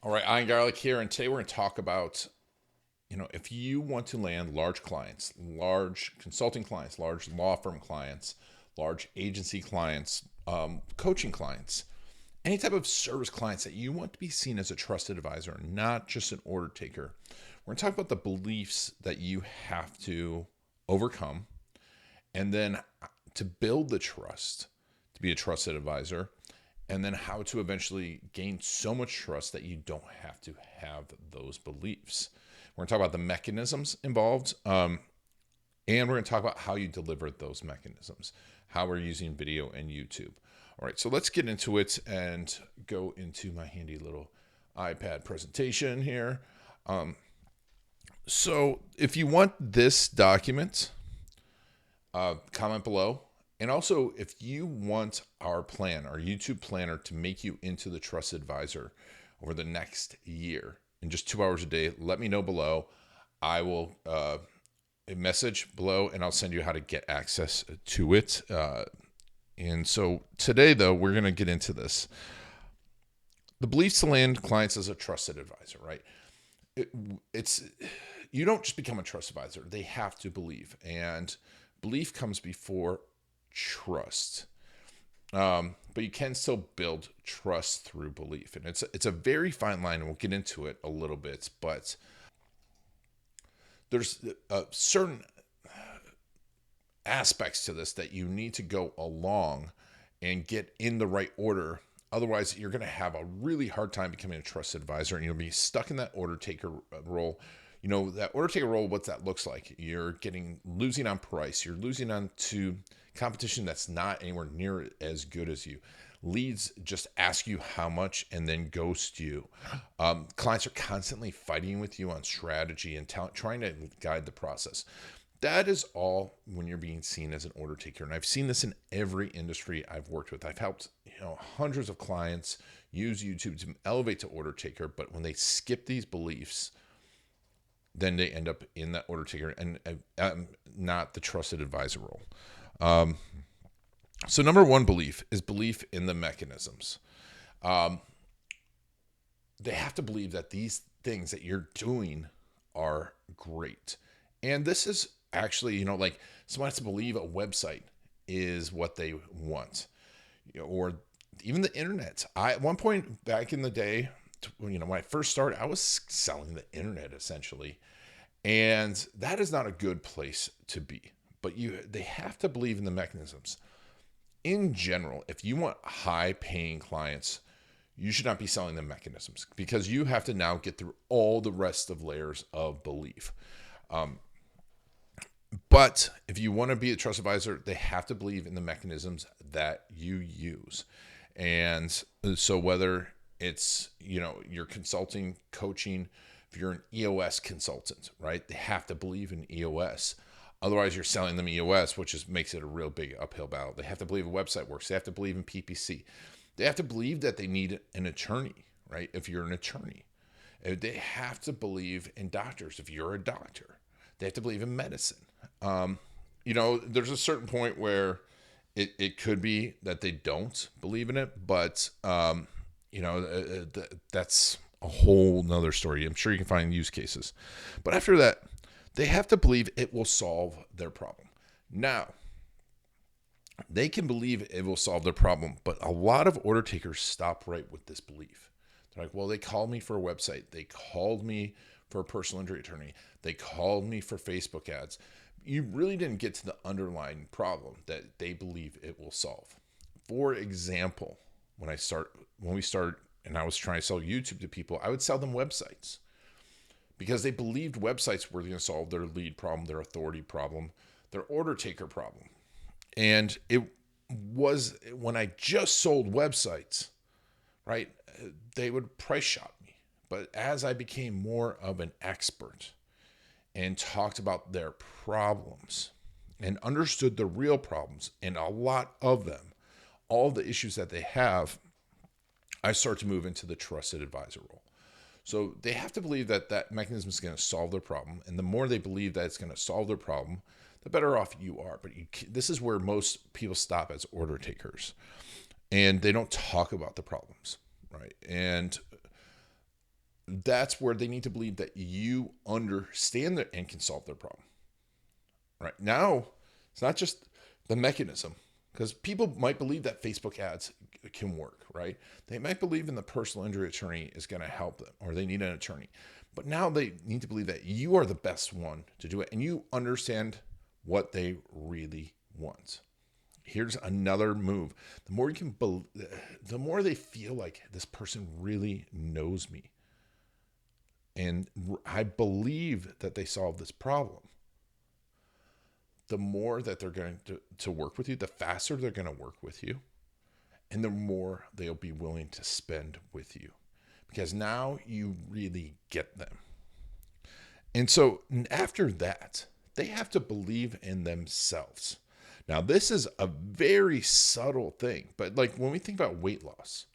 All right, Iron Garlic here, and today we're going to talk about, if you want to land large clients, large consulting clients, large law firm clients, large agency clients, coaching clients, any type of service clients that you want to be seen as a trusted advisor, not just an order taker. We're going to talk about the beliefs that you have to overcome, and then to build the trust to be a trusted advisor, and then how to eventually gain so much trust that you don't have to have those beliefs. We're going to talk about the mechanisms involved, and we're going to talk about how you deliver those mechanisms, how we're using video and YouTube. All right, so let's get into it and go into my handy little iPad presentation here. So if you want this document, comment below. And also, if you want our plan, our YouTube planner, to make you into the trusted advisor over the next year in just 2 hours a day, let me know below. I will message below and I'll send you how to get access to it. And so today, though, we're going to get into this. The beliefs to land clients as a trusted advisor, right? It's you don't just become a trusted advisor. They have to believe. And belief comes before trust. But you can still build trust through belief. And it's a very fine line, and we'll get into it a little bit, but there's certain aspects to this that you need to go along and get in the right order. Otherwise, you're going to have a really hard time becoming a trusted advisor, and you'll be stuck in that order taker role. That order taker role, what that looks like. You're losing on price. You're losing on to competition that's not anywhere near as good as you. Leads just ask you how much and then ghost you. Clients are constantly fighting with you on strategy and trying to guide the process. That is all when you're being seen as an order taker. And I've seen this in every industry I've worked with. I've helped hundreds of clients use YouTube to elevate to order taker, but when they skip these beliefs, then they end up in that order taker and not the trusted advisor role. So number one belief is belief in the mechanisms. They have to believe that these things that you're doing are great. And this is actually, like someone has to believe a website is what they want, or even the internet. At one point back in the day, when I first started, I was selling the internet essentially. And that is not a good place to be. But they have to believe in the mechanisms. In general, if you want high-paying clients, you should not be selling them mechanisms, because you have to now get through all the rest of layers of belief. But if you want to be a trust advisor, they have to believe in the mechanisms that you use. And so whether it's, you're consulting, coaching, if you're an EOS consultant, right? They have to believe in EOS. Otherwise, you're selling them EOS, which makes it a real big uphill battle. They have to believe a website works. They have to believe in PPC. They have to believe that they need an attorney, right? If you're an attorney. They have to believe in doctors if you're a doctor. They have to believe in medicine. There's a certain point where it could be that they don't believe in it, but, that's a whole nother story. I'm sure you can find use cases. But after that, they have to believe it will solve their problem. Now, they can believe it will solve their problem, but a lot of order takers stop right with this belief. They're like, well, they called me for a website. They called me for a personal injury attorney. They called me for Facebook ads. You really didn't get to the underlying problem that they believe it will solve. For example, when we started and I was trying to sell YouTube to people, I would sell them websites because they believed websites were going to solve their lead problem, their authority problem, their order taker problem. And it was when I just sold websites, right? They would price shop me. But as I became more of an expert and talked about their problems and understood the real problems, and a lot of them, all the issues that they have, I start to move into the trusted advisor role. So they have to believe that that mechanism is going to solve their problem. And the more they believe that it's going to solve their problem, the better off you are. But this is where most people stop as order takers. And they don't talk about the problems, right? And that's where they need to believe that you understand it and can solve their problem. Right now, it's not just the mechanism, because people might believe that Facebook ads can work, right? They might believe in the personal injury attorney is going to help them, or they need an attorney. But now they need to believe that you are the best one to do it, and you understand what they really want. Here's another move. The more you can, the more they feel like this person really knows me, and I believe that they solve this problem, the more that they're going to work with you, the faster they're going to work with you, and the more they'll be willing to spend with you, because now you really get them. And so after that, they have to believe in themselves. Now, this is a very subtle thing, but like when we think about weight loss,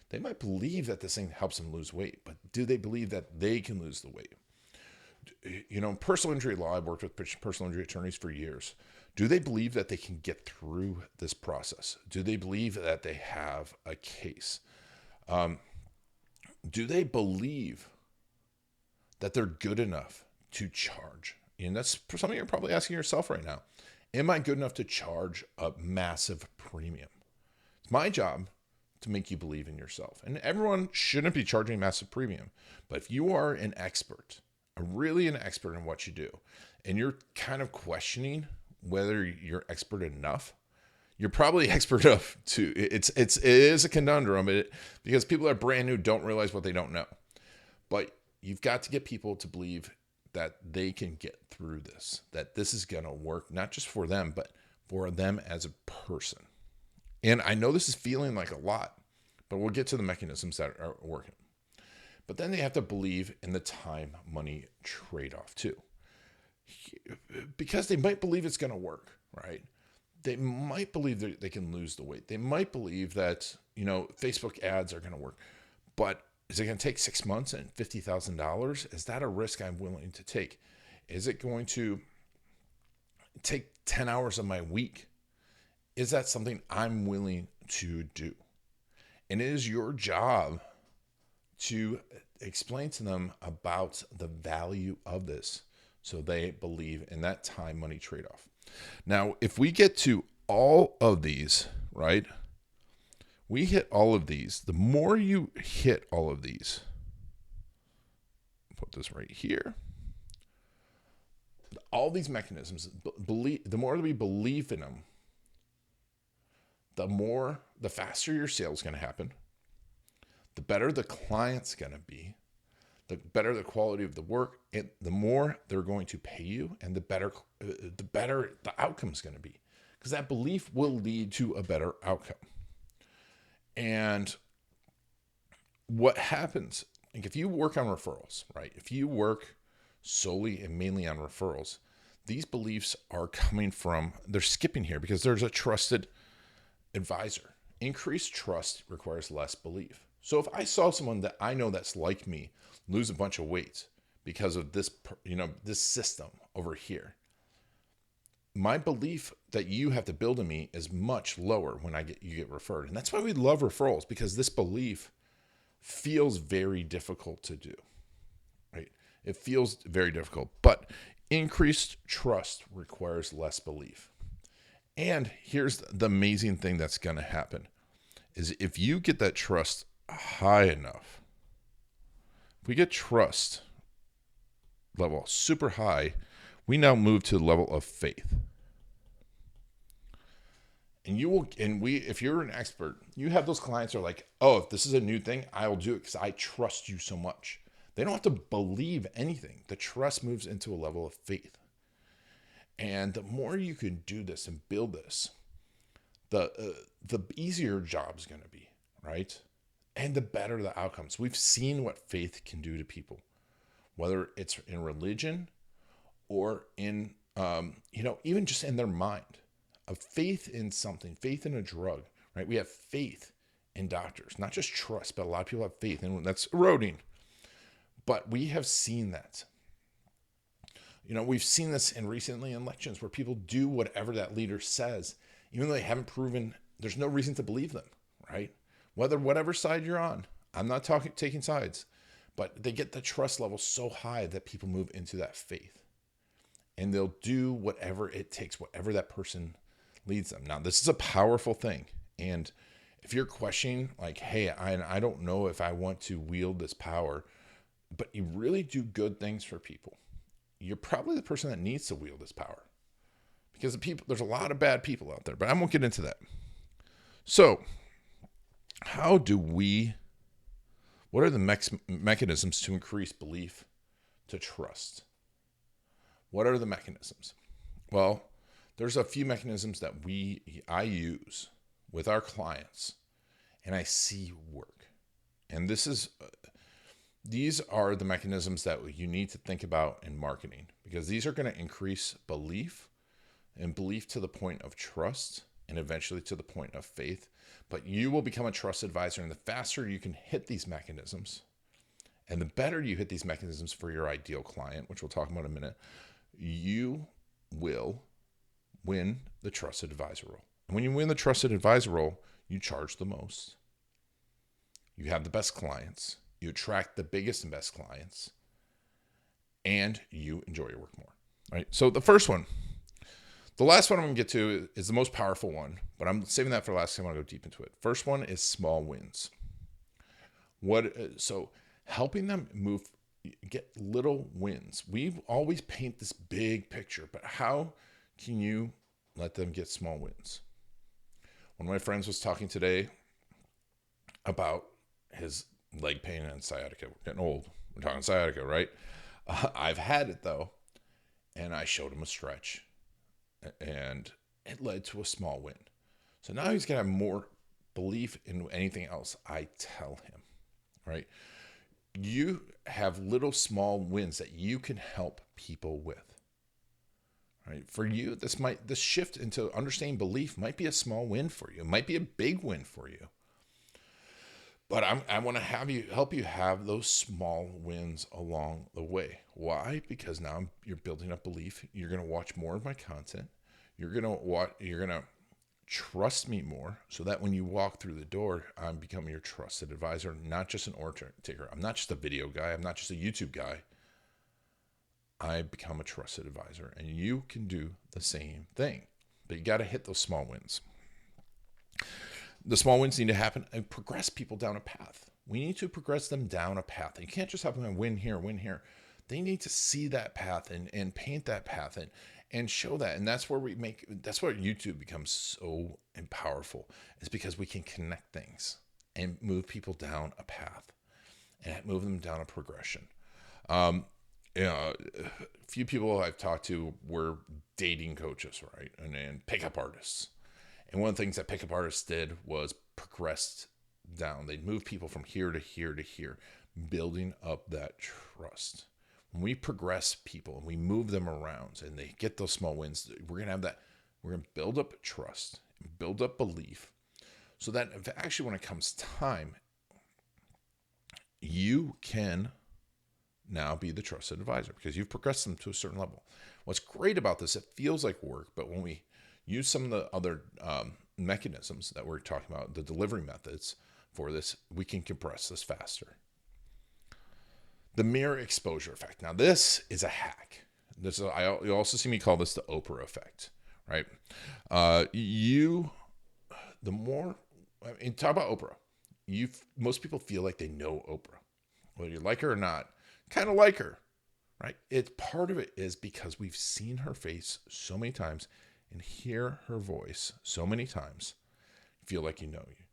they might believe that this thing helps them lose weight, but do they believe that they can lose the weight? You know, personal injury law, I've worked with personal injury attorneys for years. Do they believe that they can get through this process? Do they believe that they have a case? Do they believe that they're good enough to charge? And that's something you're probably asking yourself right now. Am I good enough to charge a massive premium? It's my job to make you believe in yourself. And everyone shouldn't be charging a massive premium. But if you are an expert, really an expert in what you do, and you're kind of questioning whether you're expert enough, you're probably expert enough to, it is a conundrum because people that are brand new don't realize what they don't know. But you've got to get people to believe that they can get through this, that this is going to work, not just for them, but for them as a person. And I know this is feeling like a lot, but we'll get to the mechanisms that are working. But then they have to believe in the time-money trade-off too. Because they might believe it's going to work, right? They might believe that they can lose the weight. They might believe that, Facebook ads are going to work. But is it going to take 6 months and $50,000? Is that a risk I'm willing to take? Is it going to take 10 hours of my week? Is that something I'm willing to do? And it is your job to explain to them about the value of this so they believe in that time-money trade-off. Now, if we get to all of these, right? We hit all of these. The more you hit all of these, put this right here. All these mechanisms, the more we believe in them, the faster your sales is going to happen, the better the client's going to be, the better the quality of the work, and the more they're going to pay you, and the better the outcome is going to be, because that belief will lead to a better outcome. And what happens, like if you work on referrals, right? If you work solely and mainly on referrals, these beliefs are coming from, they're skipping here because there's a trusted advisor. Increased trust requires less belief. So if I saw someone that I know that's like me lose a bunch of weight because of this, this system over here, my belief that you have to build in me is much lower when you get referred. And that's why we love referrals, because this belief feels very difficult to do, right? It feels very difficult, but increased trust requires less belief. And here's the amazing thing that's going to happen is if you get that trust high enough, if we get trust level super high, we now move to the level of faith. And if you're an expert, you have those clients who are like, oh, if this is a new thing, I'll do it because I trust you so much. They don't have to believe anything. The trust moves into a level of faith. And the more you can do this and build this, the easier your job is going to be, right? And the better the outcomes. We've seen what faith can do to people, whether it's in religion or in, even just in their mind. A faith in something, faith in a drug, right? We have faith in doctors, not just trust, but a lot of people have faith, and that's eroding. But we have seen that. We've seen this recently in elections where people do whatever that leader says, even though they haven't proven, there's no reason to believe them, right? Whatever side you're on, I'm not taking sides, But they get the trust level so high that people move into that faith. And they'll do whatever it takes, whatever that person leads them. Now, this is a powerful thing. And if you're questioning, like, hey, I don't know if I want to wield this power, but you really do good things for people, you're probably the person that needs to wield this power. Because there's a lot of bad people out there, but I won't get into that. So, what are the mechanisms to increase belief to trust? What are the mechanisms? Well, there's a few mechanisms that I use with our clients and I see work. And these are the mechanisms that you need to think about in marketing, because these are going to increase belief, and belief to the point of trust, and eventually to the point of faith. But you will become a trust advisor, and the faster you can hit these mechanisms, and the better you hit these mechanisms for your ideal client, which we'll talk about in a minute, you will win the trusted advisor role. And when you win the trusted advisor role, you charge the most. You have the best clients. You attract the biggest and best clients. And you enjoy your work more. Right? So the first one, the last one I'm going to get to is the most powerful one, but I'm saving that for last time. I want to go deep into it. First one is small wins. So helping them get little wins. We always paint this big picture, but how can you let them get small wins? One of my friends was talking today about his leg pain and sciatica. We're getting old. We're talking sciatica, right? I've had it though, and I showed him a stretch, and it led to a small win. So now he's going to have more belief in anything else I tell him, right? You have little small wins that you can help people with, right? For you, this shift into understanding belief might be a small win for you. It might be a big win for you. But I want to help you have those small wins along the way. Why? Because now you're building up belief. You're going to watch more of my content. You're going to trust me more, so that when you walk through the door, I'm becoming your trusted advisor, not just an order taker. I'm not just a video guy. I'm not just a YouTube guy. I become a trusted advisor, and you can do the same thing. But you got to hit those small wins. The small wins need to happen and progress people down a path. We need to progress them down a path. You can't just have them win here, win here. They need to see that path and paint that path and show that. And that's where that's where YouTube becomes so powerful. It's because we can connect things and move people down a path and move them down a progression. A few people I've talked to were dating coaches, right? And pickup artists. And one of the things that pickup artists did was progressed down. They'd move people from here to here to here, building up that trust. When we progress people and we move them around and they get those small wins, we're going to build up trust, build up belief, so that actually when it comes time, you can now be the trusted advisor because you've progressed them to a certain level. What's great about this, it feels like work, but when we use some of the other mechanisms that we're talking about, the delivery methods for this, we can compress this faster. The mirror exposure effect. Now, this is a hack. You also see me call this the Oprah effect, right? Talk about Oprah. Most people feel like they know Oprah, whether you like her or not. Kind of like her, right? Part of it is because we've seen her face so many times and hear her voice so many times, feel like you know you.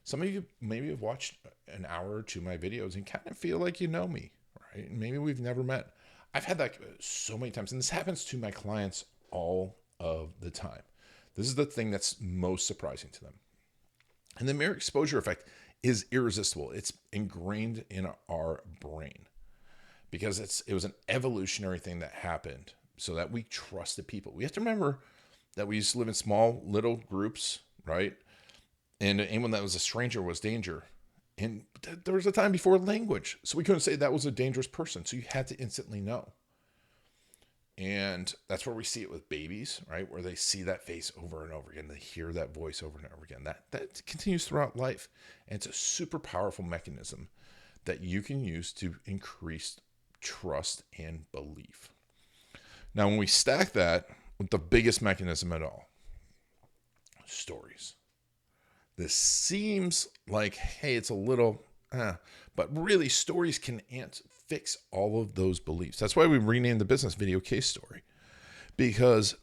Some of you maybe have watched an hour or two of my videos and kind of feel like you know me, right? Maybe we've never met. I've had that so many times, and this happens to my clients all of the time. This is the thing that's most surprising to them. And the mirror exposure effect is irresistible. It's ingrained in our brain because it was an evolutionary thing that happened so that we trusted people. We have to remember that we used to live in small little groups, right? And anyone that was a stranger was danger. And there was a time before language. So we couldn't say that was a dangerous person. So you had to instantly know. And that's where we see it with babies, right? Where they see that face over and over again. They hear that voice over and over again. That continues throughout life. And it's a super powerful mechanism that you can use to increase trust and belief. Now, when we stack that with the biggest mechanism at all, stories. This seems like, hey, it's a little, but really stories can fix all of those beliefs. That's why we renamed the business Video Case Story, because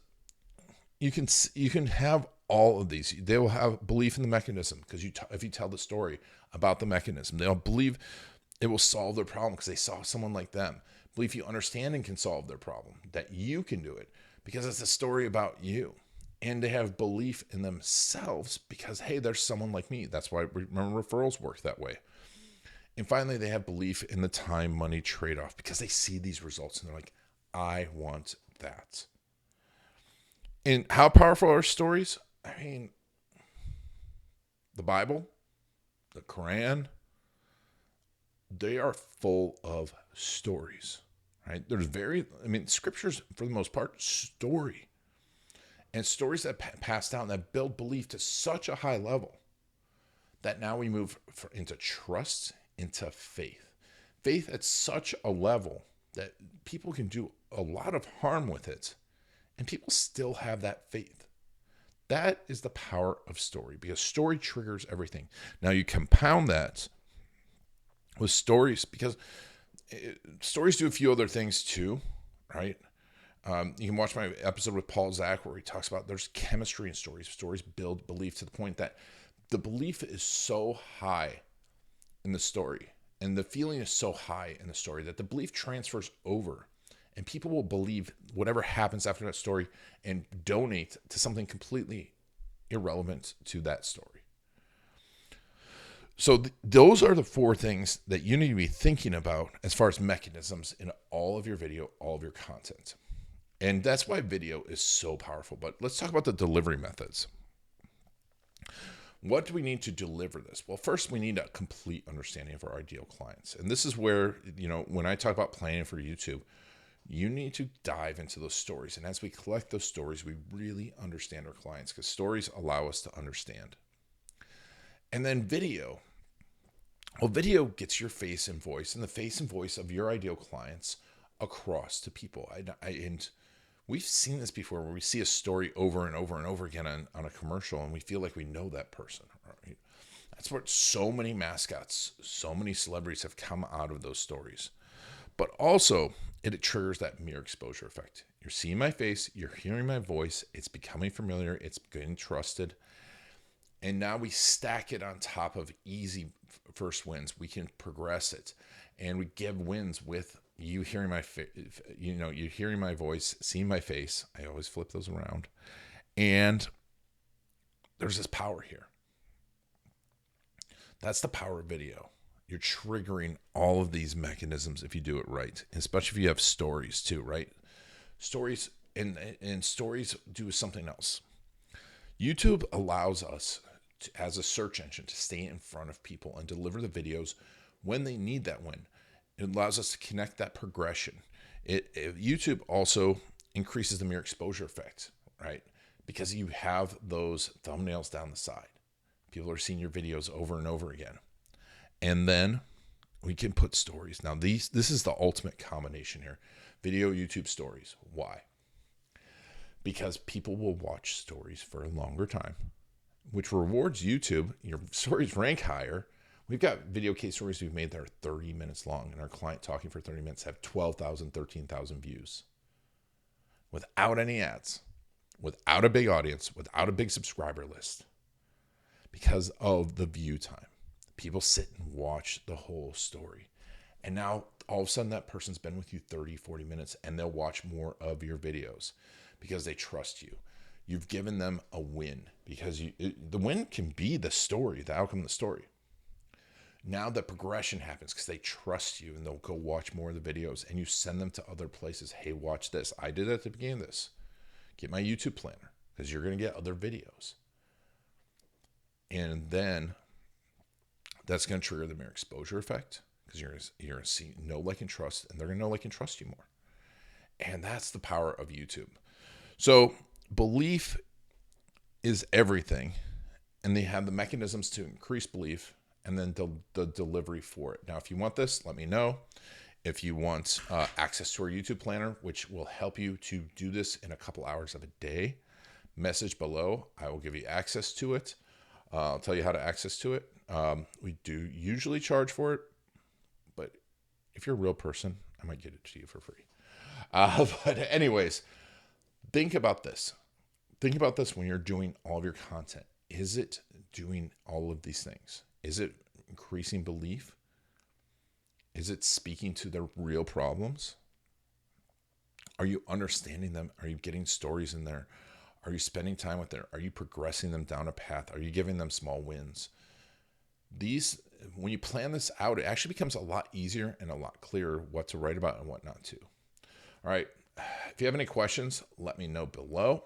you can have all of these. They will have belief in the mechanism because if you tell the story about the mechanism, they'll believe it will solve their problem because they saw someone like them. Believe you understand and can solve their problem, that you can do it because it's a story about you. And they have belief in themselves because, hey, there's someone like me. That's why, remember, referrals work that way. And finally, they have belief in the time-money trade-off because they see these results and they're like, I want that. And how powerful are stories? I mean, the Bible, the Quran, they are full of stories, right? Scripture's, for the most part, story. And stories that pass down, that build belief to such a high level that now we move into trust, into faith. Faith at such a level that people can do a lot of harm with it, and people still have that faith. That is the power of story, because story triggers everything. Now you compound that with stories, because stories do a few other things too, right? You can watch my episode with Paul Zach where he talks about there's chemistry in stories. Stories build belief to the point that the belief is so high in the story and the feeling is so high in the story that the belief transfers over, and people will believe whatever happens after that story and donate to something completely irrelevant to that story. So those are the 4 things that you need to be thinking about as far as mechanisms in all of your video, all of your content. And that's why video is so powerful. But let's talk about the delivery methods. What do we need to deliver this? Well, first, we need a complete understanding of our ideal clients. And this is where, when I talk about planning for YouTube, you need to dive into those stories. And as we collect those stories, we really understand our clients, because stories allow us to understand. And then video. Well, video gets your face and voice and the face and voice of your ideal clients across to people. And we've seen this before, where we see a story over and over and over again on a commercial, and we feel like we know that person. Right? That's what so many mascots, so many celebrities have come out of those stories. But also, it triggers that mirror exposure effect. You're seeing my face, you're hearing my voice, it's becoming familiar, it's getting trusted. And now we stack it on top of easy first wins. We can progress it, and we give wins with you hearing my you hearing my voice, seeing my face. I always flip those around. And there's this power here. That's the power of video. You're triggering all of these mechanisms if you do it right, especially if you have stories too, right? Stories and stories do something else. YouTube allows us as a search engine to stay in front of people and deliver the videos when they need that win. It allows us to connect that progression. YouTube also increases the mirror exposure effect, right? Because you have those thumbnails down the side. People are seeing your videos over and over again. And then we can put stories. Now, this is the ultimate combination here. Video, YouTube, stories. Why? Because people will watch stories for a longer time, which rewards YouTube. Your stories rank higher. We've got video case stories we've made that are 30 minutes long, and our client talking for 30 minutes have 12,000, 13,000 views without any ads, without a big audience, without a big subscriber list, because of the view time. People sit and watch the whole story. And now all of a sudden that person's been with you 30, 40 minutes, and they'll watch more of your videos because they trust you. You've given them a win, because the win can be the story, the outcome of the story. Now the progression happens because they trust you, and they'll go watch more of the videos, and you send them to other places. Hey, watch this. I did it at the beginning of this. Get my YouTube planner, because you're going to get other videos. And then that's going to trigger the mirror exposure effect, because you're going to see, know, like, and trust, and they're going to know, like, and trust you more. And that's the power of YouTube. So belief is everything, and they have the mechanisms to increase belief and then the delivery for it. Now, if you want this, let me know. If you want access to our YouTube planner, which will help you to do this in a couple hours of a day, message below. I will give you access to it. I'll tell you how to access to it. We do usually charge for it, but if you're a real person, I might get it to you for free. But anyways, think about this. Think about this when you're doing all of your content. Is it doing all of these things? Is it increasing belief? Is it speaking to their real problems? Are you understanding them? Are you getting stories in there? Are you spending time with them? Are you progressing them down a path? Are you giving them small wins? When you plan this out, it actually becomes a lot easier and a lot clearer what to write about and what not to. All right. If you have any questions, let me know below.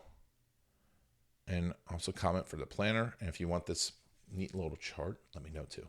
And also comment for the planner. And if you want this neat little chart, let me know too.